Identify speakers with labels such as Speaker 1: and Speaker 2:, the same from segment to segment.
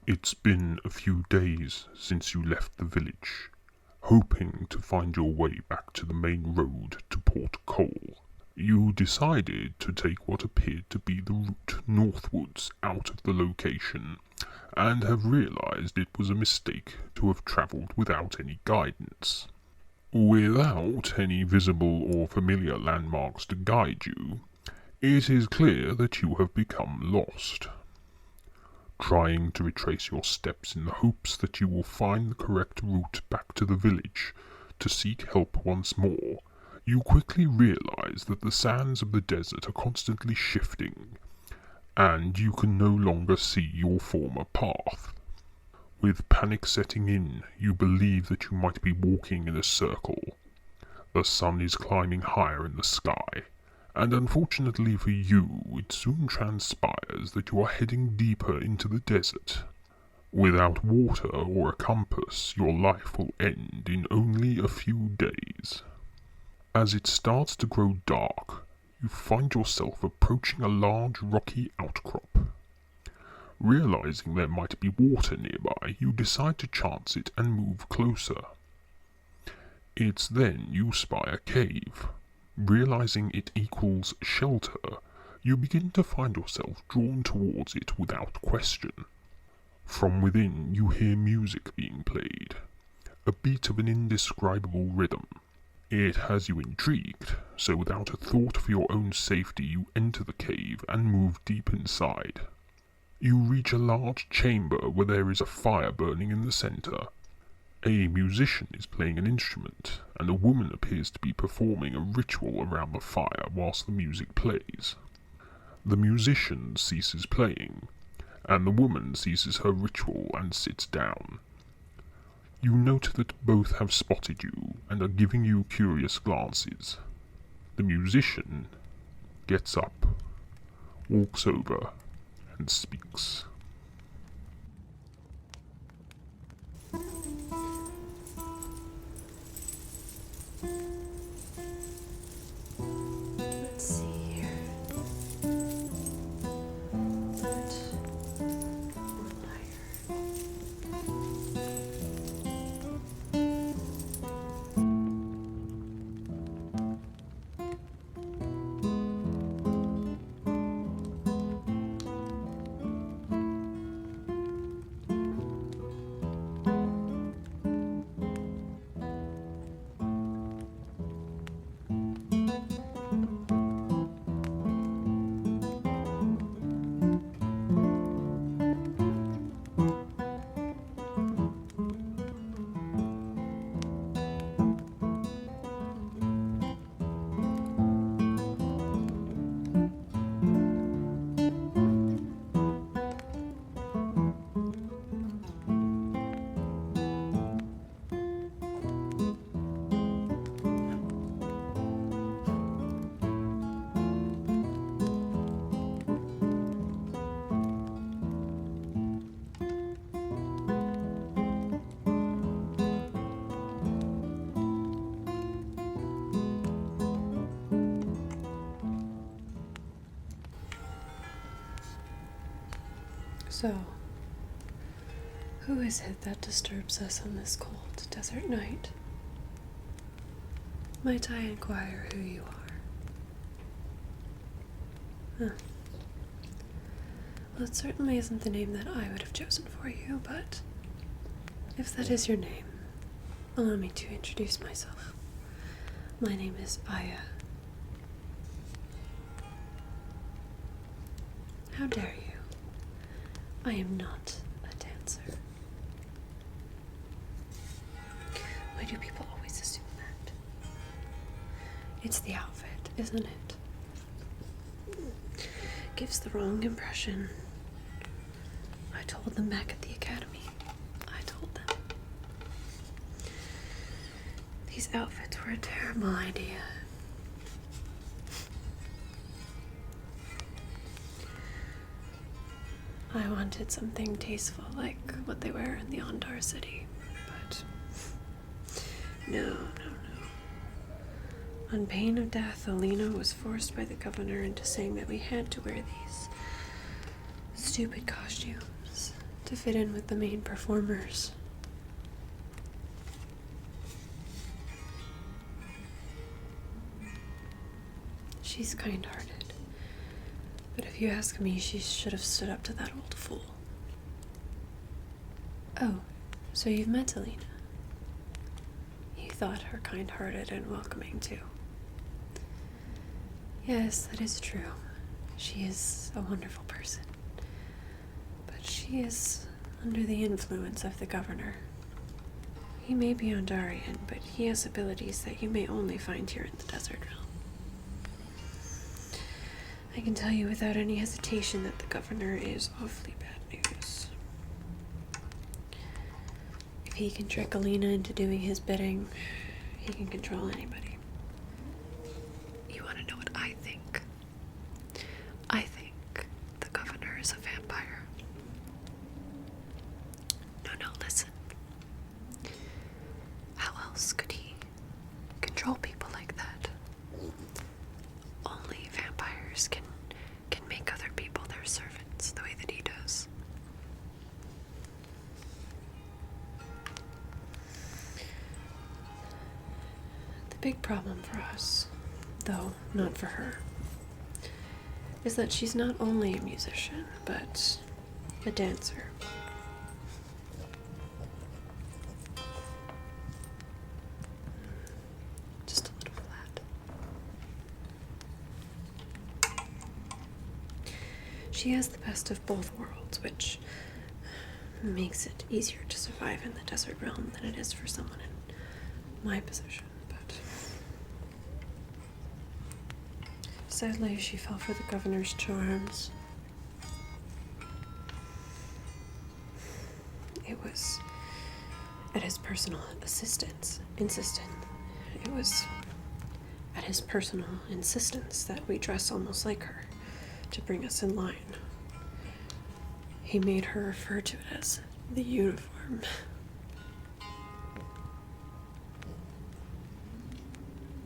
Speaker 1: It's been a few days since you left the village, hoping to find your way back to the main road to Port Koll. You decided to take what appeared to be the route northwards out of the location, and have realized it was a mistake to have travelled without any guidance. Without any visible or familiar landmarks to guide you, it is clear that you have become lost. Trying to retrace your steps in the hopes that you will find the correct route back to the village to seek help once more, you quickly realize that the sands of the desert are constantly shifting, and you can no longer see your former path. With panic setting in, you believe that you might be walking in a circle. The sun is climbing higher in the sky, and unfortunately for you, it soon transpires that you are heading deeper into the desert. Without water or a compass, your life will end in only a few days. As it starts to grow dark, you find yourself approaching a large rocky outcrop. Realizing there might be water nearby, you decide to chance it and move closer. It's then you spy a cave. Realizing it equals shelter, you begin to find yourself drawn towards it without question. From within you hear music being played, a beat of an indescribable rhythm. It has you intrigued, so without a thought for your own safety you enter the cave and move deep inside. You reach a large chamber where there is a fire burning in the center. A musician is playing an instrument, and a woman appears to be performing a ritual around the fire whilst the music plays. The musician ceases playing, and the woman ceases her ritual and sits down. You note that both have spotted you and are giving you curious glances. The musician gets up, walks over, and speaks.
Speaker 2: Let's see here. So, who is it that disturbs us on this cold desert night? Might I inquire who you are? Huh. Well, it certainly isn't the name that I would have chosen for you, but if that is your name, allow me to introduce myself. My name is Aya. How dare you? I am not a dancer. Why do people always assume that? It's the outfit, isn't it? Gives the wrong impression. I told them back at the academy. I told them. These outfits were a terrible idea. I wanted something tasteful like what they wear in the Ondar city, but no. On pain of death, Alina was forced by the governor into saying that we had to wear these stupid costumes. to fit in with the main performers. She's kind-hearted, but if you ask me, she should have stood up to that old fool. Oh, so you've met Alina? You thought her kind-hearted and welcoming, too. Yes, that is true. She is a wonderful person. But she is under the influence of the governor. He may be Ondarian, but he has abilities that you may only find here in the Desert Realm. I can tell you without any hesitation that the governor is awfully bad news. If he can trick Alina into doing his bidding, he can control anybody. You want to know what I think? I think the governor is a vampire. No, listen. How else could he control people like that? Only vampires can make other people their servants the way that he does. The big problem for us, though not for her, is that she's not only a musician, but a dancer. Just a little flat. She has the best of both worlds, which makes it easier to survive in the Desert Realm than it is for someone in my position, but sadly she fell for the governor's charms. It was at his personal insistence that we dress almost like her to bring us in line. He made her refer to it as the uniform.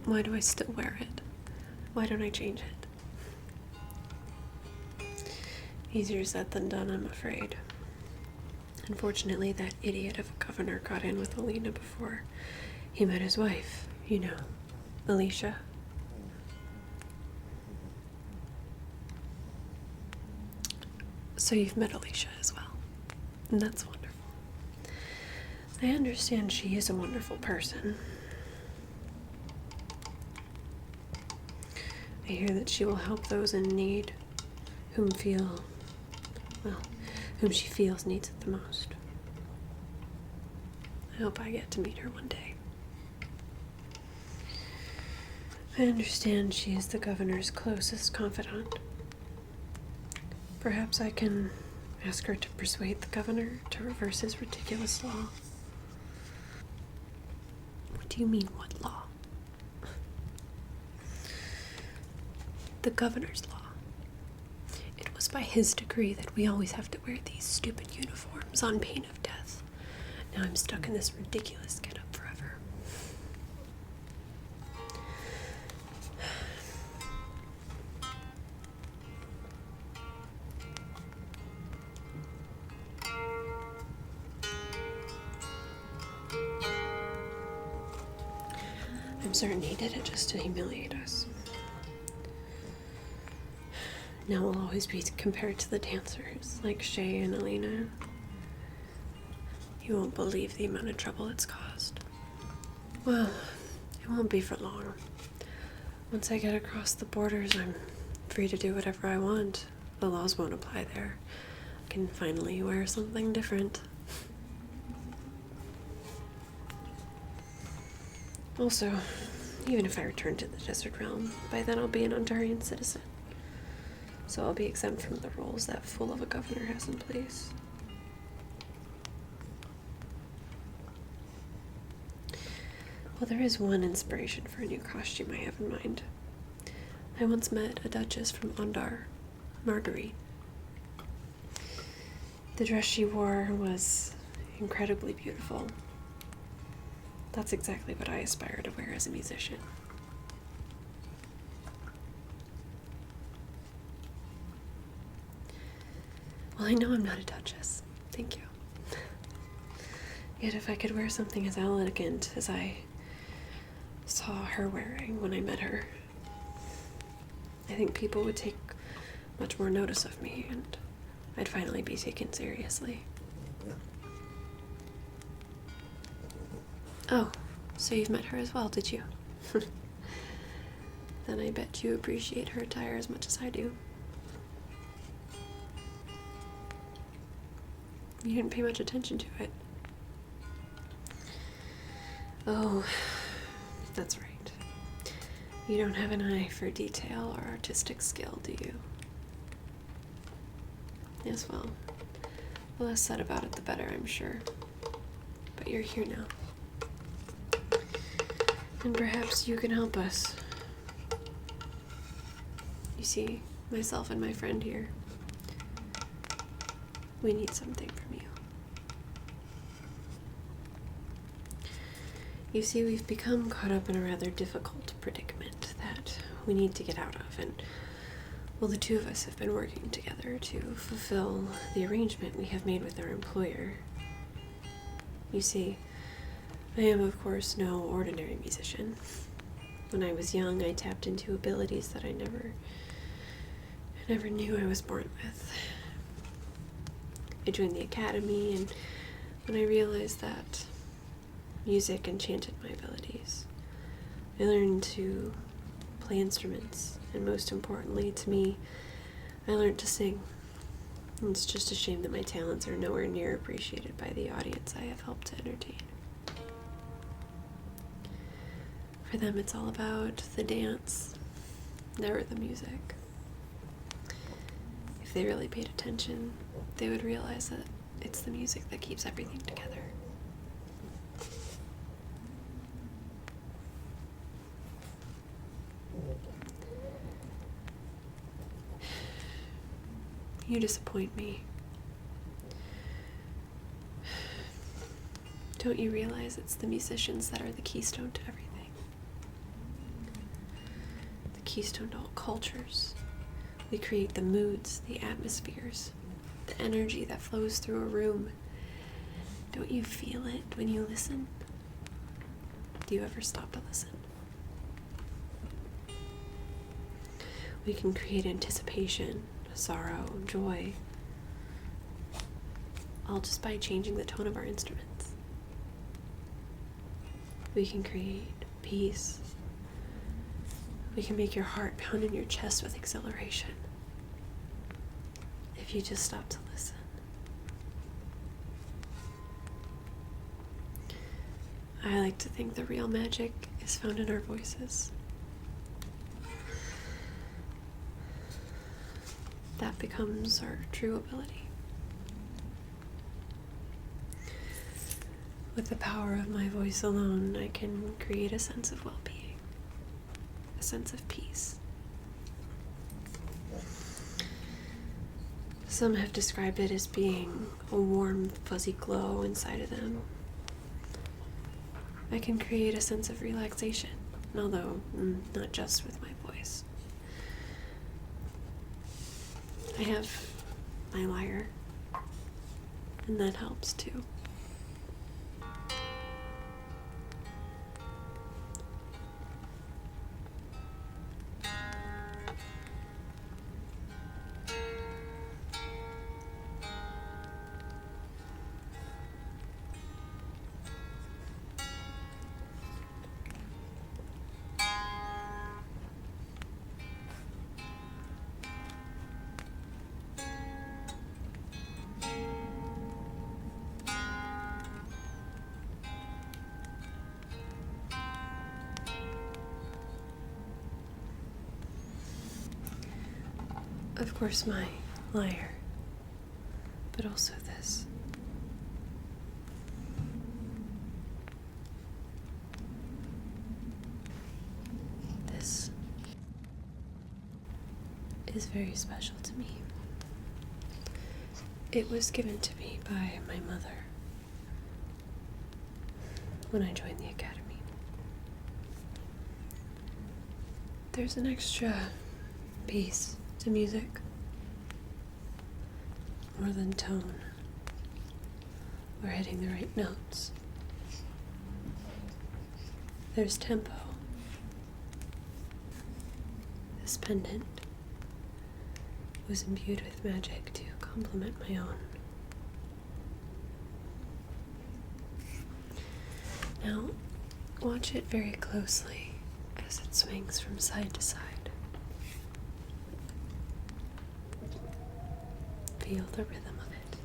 Speaker 2: Why do I still wear it? Why don't I change it? Easier said than done, I'm afraid. Unfortunately, that idiot of a governor got in with Alina before he met his wife, you know, Alicia. So you've met Alicia as well, and that's wonderful. I understand she is a wonderful person. I hear that she will help those in need, whom she feels needs it the most. I hope I get to meet her one day. I understand she is the governor's closest confidant. Perhaps I can ask her to persuade the governor to reverse his ridiculous law. What do you mean, what law? The governor's law. It was by his decree that we always have to wear these stupid uniforms on pain of death. Now I'm stuck in this ridiculous getup forever. I'm certain he did it just to humiliate us. Now we'll always be compared to the dancers, like Shay and Alina. You won't believe the amount of trouble it's caused. Well, it won't be for long. Once I get across the borders, I'm free to do whatever I want. The laws won't apply there. I can finally wear something different. Also, even if I return to the Desert Realm, by then I'll be an Ondarian citizen. So I'll be exempt from the rules that fool of a governor has in place. Well, there is one inspiration for a new costume I have in mind. I once met a duchess from Ondar, Marguerite. The dress she wore was incredibly beautiful. That's exactly what I aspire to wear as a musician. Well, I know I'm not a duchess. Thank you. Yet if I could wear something as elegant as I saw her wearing when I met her, I think people would take much more notice of me, and I'd finally be taken seriously. Oh, so you've met her as well, did you? Then I bet you appreciate her attire as much as I do. You didn't pay much attention to it. Oh, that's right. You don't have an eye for detail or artistic skill, do you? Yes, well, the less said about it, the better, I'm sure. But you're here now. And perhaps you can help us. You see, myself and my friend here, we need something from you. You see, we've become caught up in a rather difficult predicament that we need to get out of, and, well, the two of us have been working together to fulfill the arrangement we have made with our employer. You see, I am, of course, no ordinary musician. When I was young, I tapped into abilities that I never knew I was born with. I joined the academy, and when I realized that music enchanted my abilities, I learned to play instruments, and most importantly to me, I learned to sing. And it's just a shame that my talents are nowhere near appreciated by the audience I have helped to entertain. For them, it's all about the dance, never the music. If they really paid attention, they would realize that it's the music that keeps everything together. You disappoint me. Don't you realize it's the musicians that are the keystone to everything? The keystone to all cultures. We create the moods, the atmospheres, the energy that flows through a room. Don't you feel it when you listen? Do you ever stop to listen? We can create anticipation, sorrow, joy, all just by changing the tone of our instruments. We can create peace. We can make your heart pound in your chest with exhilaration if you just stop to listen. I like to think the real magic is found in our voices. That becomes our true ability. With the power of my voice alone, I can create a sense of well-being, a sense of peace. Some have described it as being a warm, fuzzy glow inside of them. I can create a sense of relaxation, although not just with my voice. I have my lyre, and that helps too. Of course, my lyre, but also this. This is very special to me. It was given to me by my mother when I joined the academy. There's an extra piece to music, more than tone, we're hitting the right notes. There's tempo. This pendant was imbued with magic to complement my own. Now, watch it very closely as it swings from side to side. Feel the rhythm of it.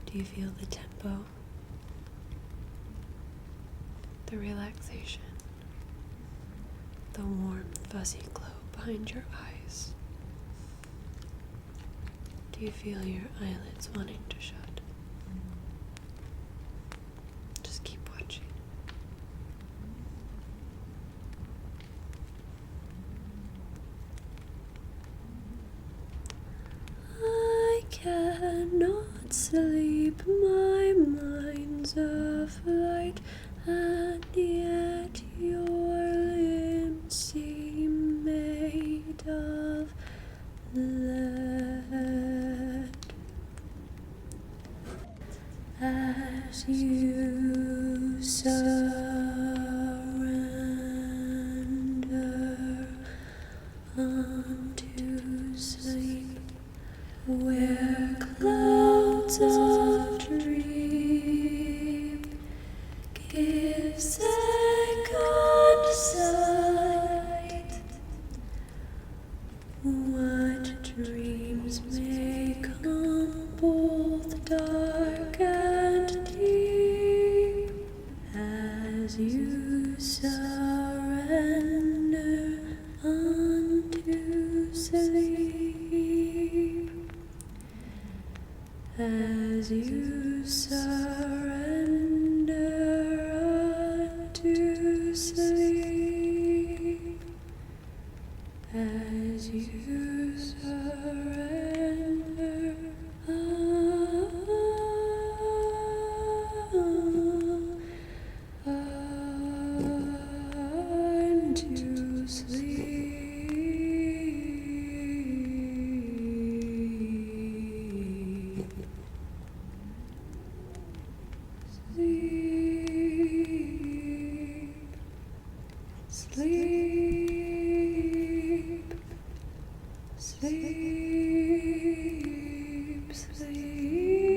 Speaker 2: Do you feel the tempo? The relaxation? The warm, fuzzy glow behind your eyes? Do you feel your eyelids wanting to shut? Just keep watching. I cannot sleep, my mind's aflight, and yet your limbs seem made of lead. As you surrender unto sleep, where clouds of dream give second sight, what dreams may come both dark and deep, as you surrender unto sleep, as you surrender unto sleep, as you surrender unto sleep. Sleep, sleep, sleep,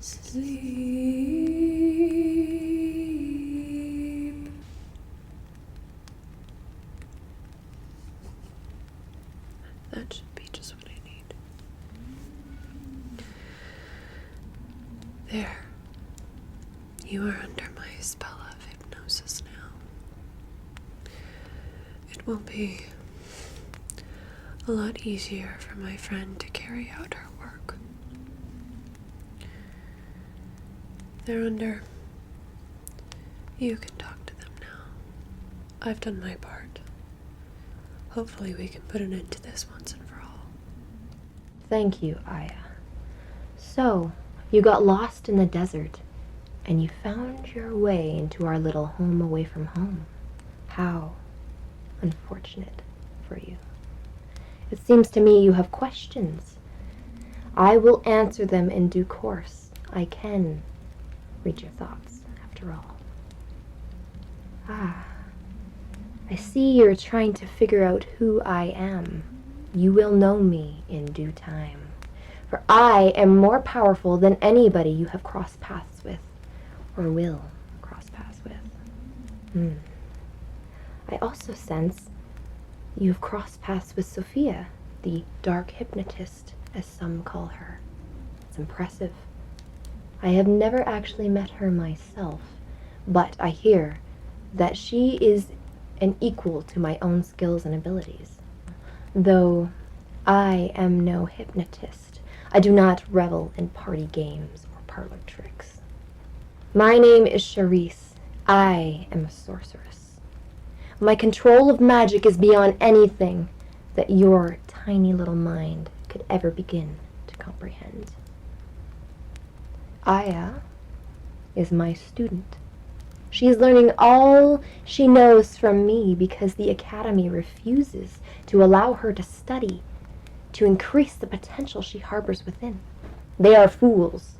Speaker 2: sleep. That should be just what I need. There. You are under my spell of hypnosis now. It will be a lot easier for my friend to carry out her work. They're under. You can talk to them now. I've done my part. Hopefully we can put an end to this once and for all.
Speaker 3: Thank you, Aya. So, you got lost in the desert, and you found your way into our little home away from home. How unfortunate for you. It seems to me you have questions. I will answer them in due course. I can read your thoughts, after all. I see you're trying to figure out who I am. You will know me in due time. For I am more powerful than anybody you have crossed paths with, or will cross paths with. I also sense you've crossed paths with Sophia, the dark hypnotist, as some call her. It's impressive. I have never actually met her myself, but I hear that she is an equal to my own skills and abilities. Though I am no hypnotist, I do not revel in party games or parlor tricks. My name is Charisse. I am a sorceress. My control of magic is beyond anything that your tiny little mind could ever begin to comprehend. Aya is my student. She is learning all she knows from me because the academy refuses to allow her to study to increase the potential she harbors within. They are fools.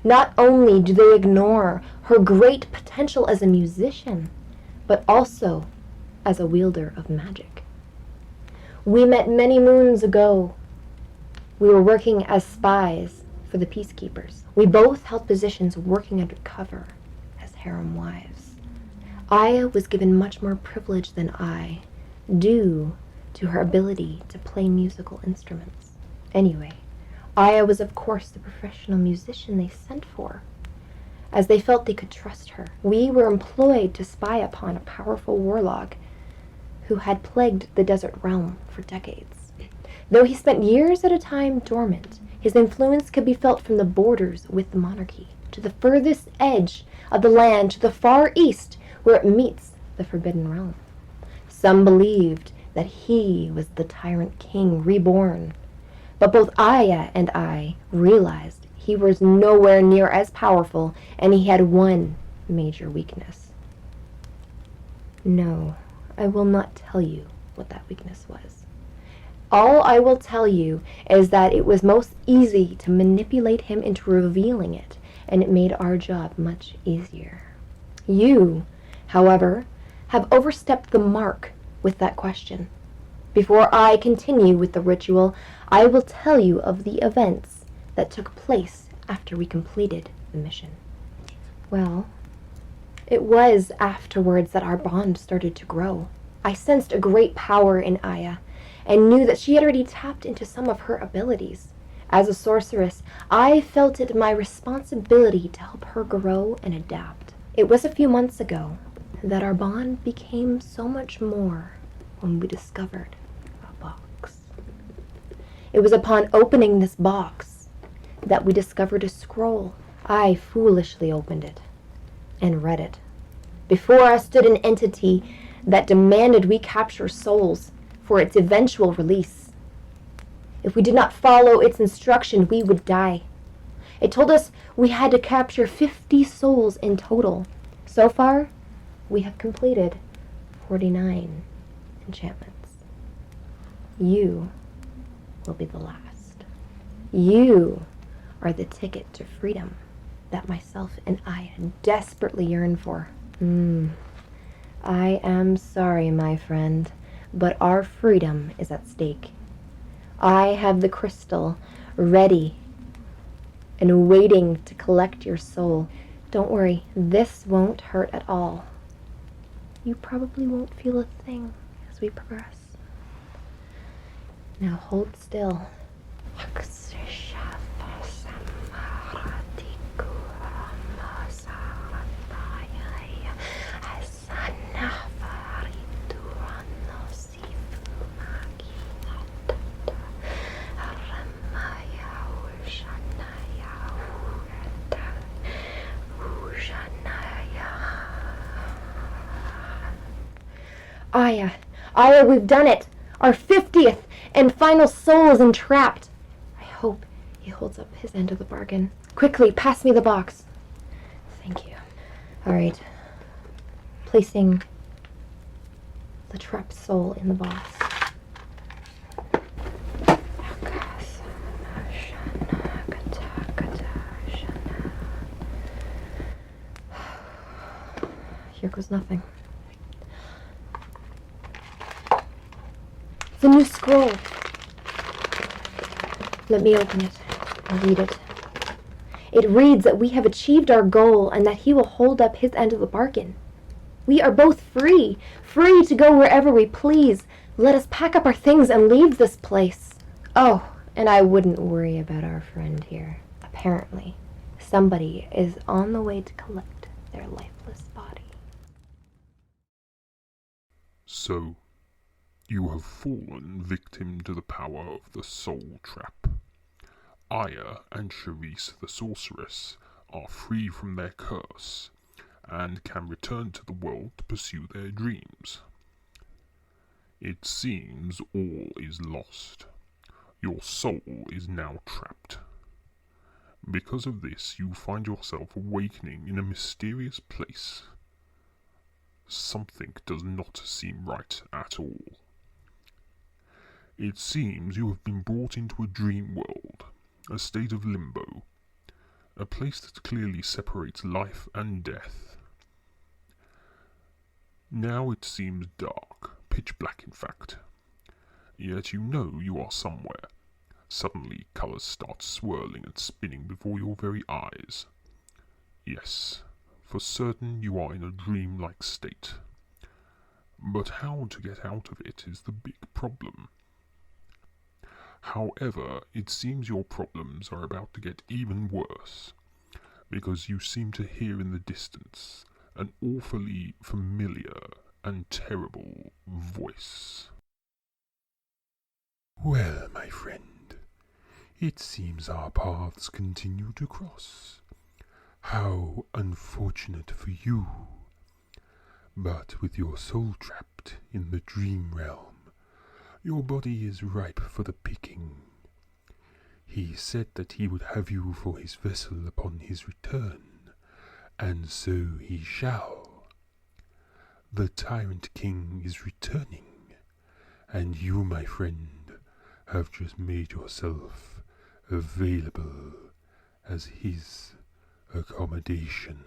Speaker 3: Not only do they ignore her great potential as a musician, but also as a wielder of magic. We met many moons ago. We were working as spies for the peacekeepers. We both held positions working undercover as harem wives. Aya was given much more privilege than I, due to her ability to play musical instruments. Anyway, Aya was of course the professional musician they sent for, as they felt they could trust her. We were employed to spy upon a powerful warlock who had plagued the desert realm for decades. Though he spent years at a time dormant, his influence could be felt from the borders with the monarchy, to the furthest edge of the land, to the far east, where it meets the Forbidden Realm. Some believed that he was the tyrant king reborn, but both Aya and I realized he was nowhere near as powerful, and he had one major weakness. No, I will not tell you what that weakness was. All I will tell you is that it was most easy to manipulate him into revealing it, and it made our job much easier. You, however, have overstepped the mark with that question. Before I continue with the ritual, I will tell you of the events that took place after we completed the mission. Well, it was afterwards that our bond started to grow. I sensed a great power in Aya, and knew that she had already tapped into some of her abilities. As a sorceress, I felt it my responsibility to help her grow and adapt. It was a few months ago that our bond became so much more when we discovered a box. It was upon opening this box that we discovered a scroll. I foolishly opened it and read it. Before us stood an entity that demanded we capture souls for its eventual release. If we did not follow its instruction, we would die. It told us we had to capture 50 souls in total. So far, we have completed 49 enchantments. You will be the last. You are the ticket to freedom that myself and I desperately yearn for. I am sorry, my friend, but our freedom is at stake. I have the crystal ready and waiting to collect your soul. Don't worry, this won't hurt at all. You probably won't feel a thing as we progress. Now hold still. Aya, we've done it! Our 50th and final soul is entrapped. I hope he holds up his end of the bargain. Quickly, pass me the box. Thank you. All right. Placing the trapped soul in the box. Here goes nothing. The new scroll. Let me open it and read it. It reads that we have achieved our goal and that he will hold up his end of the bargain. We are both free to go wherever we please. Let us pack up our things and leave this place. Oh, and I wouldn't worry about our friend here. Apparently, somebody is on the way to collect their lifeless body.
Speaker 1: So, you have fallen victim to the power of the soul trap. Aya and Charisse the sorceress are free from their curse and can return to the world to pursue their dreams. It seems all is lost. Your soul is now trapped. Because of this, you find yourself awakening in a mysterious place. Something does not seem right at all. It seems you have been brought into a dream world, a state of limbo, a place that clearly separates life and death. Now it seems dark, pitch black in fact, yet you know you are somewhere. Suddenly colours start swirling and spinning before your very eyes. Yes, for certain you are in a dream-like state. But how to get out of it is the big problem. However, it seems your problems are about to get even worse, because you seem to hear in the distance an awfully familiar and terrible voice.
Speaker 4: Well, my friend, it seems our paths continue to cross. How unfortunate for you. But with your soul trapped in the dream realm, your body is ripe for the picking. He said that he would have you for his vessel upon his return, and so he shall. The Tyrant King is returning, and you, my friend, have just made yourself available as his accommodation.